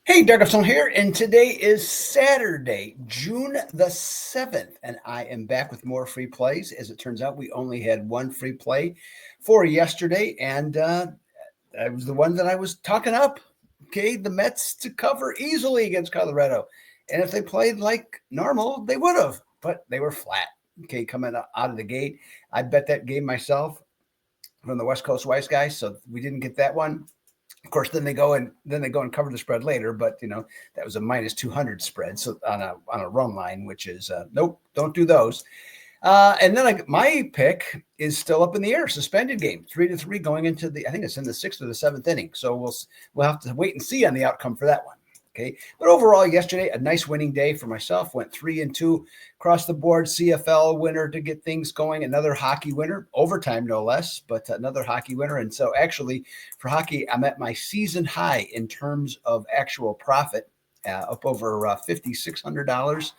Hey, Doug Upstone here, and today is Saturday, June the 7th, and I am back with more free plays. As it turns out, we only had one free play for yesterday, and that was the one that I was talking up. Okay, the Mets to cover easily against Colorado. And if they played like normal, they would have, but they were flat. Okay, coming out of the gate. I bet that game myself from the West Coast Wise guys, so we didn't get that one. Of course, then they go and cover the spread later, but that was a minus 200 spread, so on a run line, which is nope, don't do those. And then my pick is still up in the air. Suspended game, 3-3, going into I think it's in the sixth or the seventh inning. So we'll have to wait and see on the outcome for that one. Okay, but overall, yesterday a nice winning day for myself. Went 3-2 across the board. CFL winner to get things going. Another hockey winner, overtime no less, but another hockey winner. And so actually, for hockey, I'm at my season high in terms of actual profit, up over $5,600.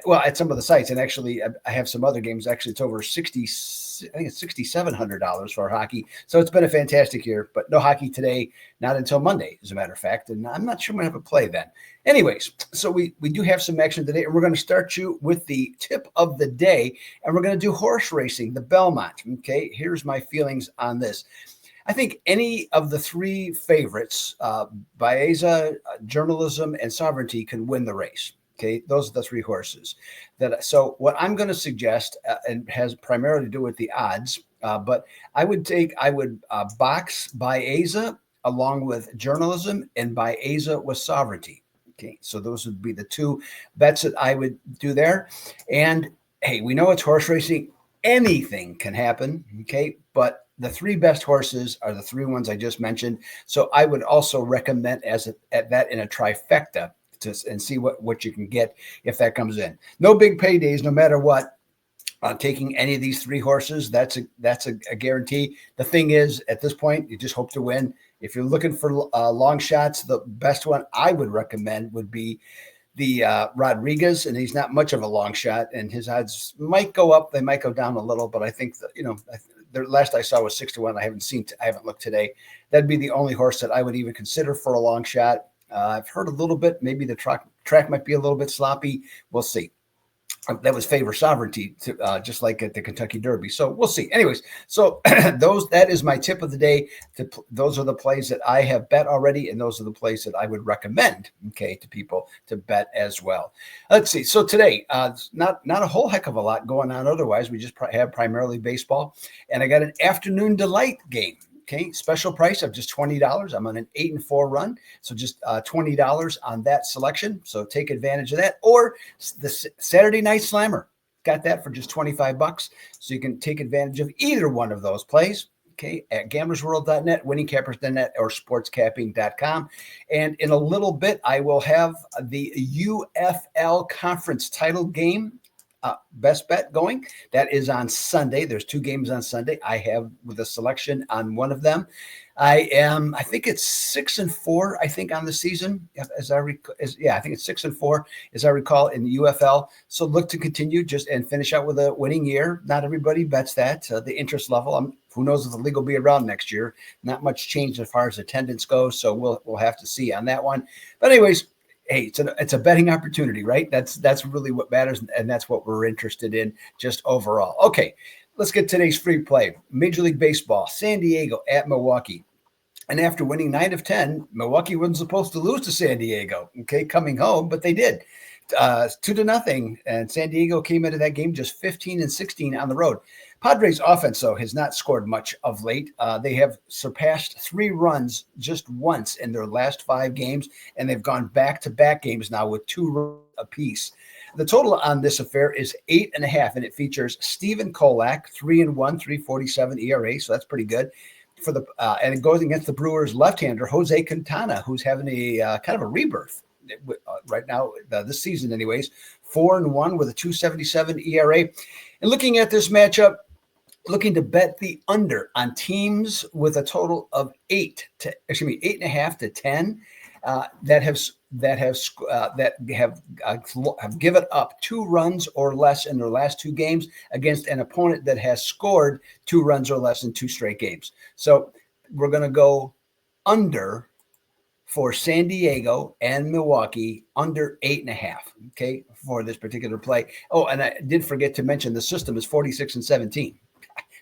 Well, at some of the sites, and actually, I have some other games. Actually, it's over 60. I think it's $6,700 for hockey. So it's been a fantastic year, but no hockey today, not until Monday, as a matter of fact. And I'm not sure I'm going to have a play then. Anyways, so we do have some action today, and we're going to start you with the tip of the day, and we're going to do horse racing, the Belmont. Okay, here's my feelings on this. I think any of the three favorites, Baeza, Journalism, and Sovereignty, can win the race. Okay, those are the three horses. So what I'm going to suggest, and has primarily to do with the odds, but I would box Baeza along with Journalism and Baeza with Sovereignty. Okay, so those would be the two bets that I would do there. And hey, we know it's horse racing. Anything can happen. Okay, but the three best horses are the three ones I just mentioned. So I would also recommend at that in a trifecta and see what you can get if that comes in. No big paydays, no matter what. Taking any of these three horses, that's a guarantee. The thing is, at this point, you just hope to win. If you're looking for long shots, the best one I would recommend would be the Rodriguez, and he's not much of a long shot, and his odds might go up, they might go down a little, but I think that the last I saw was 6-1. I haven't looked today. That'd be the only horse that I would even consider for a long shot. I've heard a little bit. Maybe the track might be a little bit sloppy. We'll see. That was favor Sovereignty, just like at the Kentucky Derby. So we'll see. Anyways, so that is my tip of the day. Those are the plays that I have bet already, and those are the plays that I would recommend, okay, to people to bet as well. Let's see. So today, not a whole heck of a lot going on. Otherwise, we just have primarily baseball, and I got an afternoon delight game. Okay, special price of just $20. I'm on an 8-4 run, so just $20 on that selection. So take advantage of that. Or the Saturday Night Slammer, got that for just $25. So you can take advantage of either one of those plays. Okay, at gamblersworld.net, winningcappers.net, or sportscapping.com. And in a little bit, I will have the UFL conference title game. Best bet going. That is on Sunday. There's two games on Sunday. I have with a selection on one of them. I think it's 6-4, I think, on the season. I think it's 6-4, as I recall, in the UFL. So look to continue and finish out with a winning year. Not everybody bets that. The interest level, who knows if the league will be around next year. Not much change as far as attendance goes. So we'll have to see on that one. But anyways, hey, it's a betting opportunity, right? That's really what matters, and that's what we're interested in just overall. Okay, let's get today's free play. Major League Baseball, San Diego at Milwaukee. And after winning 9 of 10, Milwaukee wasn't supposed to lose to San Diego, okay, coming home, but they did. 2-0, and San Diego came into that game just 15-16 on the road. Padres offense, though, has not scored much of late. They have surpassed 3 runs just once in their last 5 games, and they've gone back-to-back games now with 2 runs apiece. The total on this affair is 8.5, and it features Stephen Kolak, 3-1, 3.47 ERA, so that's pretty good. And it goes against the Brewers' left-hander, Jose Quintana, who's having a kind of a rebirth right now, this season anyways, 4-1 with a 2.77 ERA. And looking at this matchup, looking to bet the under on teams with a total of 8.5 to 10 that have given up 2 runs or less in their last 2 games against an opponent that has scored 2 runs or less in 2 straight games. So we're going to go under for San Diego and Milwaukee under 8.5. Okay, for this particular play. Oh, and I did forget to mention the system is 46-17.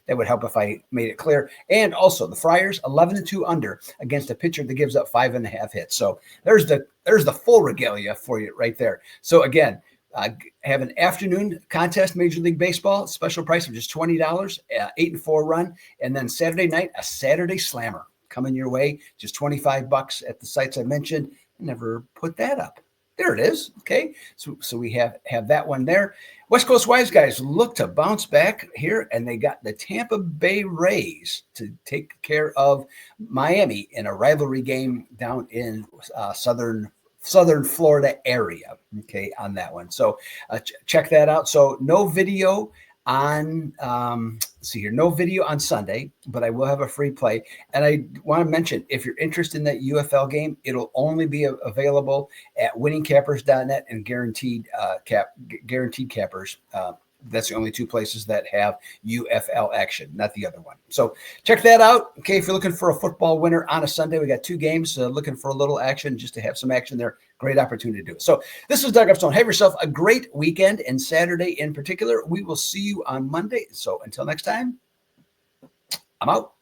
That would help if I made it clear. And also the Friars 11-2 under against a pitcher that gives up 5.5 hits. So there's the full regalia for you right there. So again, have an afternoon contest, Major League Baseball, special price of just $20, 8-4 run, and then Saturday night a Saturday slammer coming your way, just $25 at the sites I mentioned. I never put that up. There it is. Okay, so we have that one there. West Coast Wise guys look to bounce back here, and they got the Tampa Bay Rays to take care of Miami in a rivalry game down in southern Florida area. Okay, on that one. So check that out. So no video on let's see here, no video on Sunday, but I will have a free play. And I want to mention, if you're interested in that UFL game, it'll only be available at winningcappers.net and guaranteed cappers. That's the only two places that have UFL action, not the other one. So check that out. Okay, if you're looking for a football winner on a Sunday, we got 2 games, looking for a little action, just to have some action there. Great opportunity to do it. So this is Doug Upstone. Have yourself a great weekend, and Saturday in particular. We will see you on Monday. So until next time, I'm out.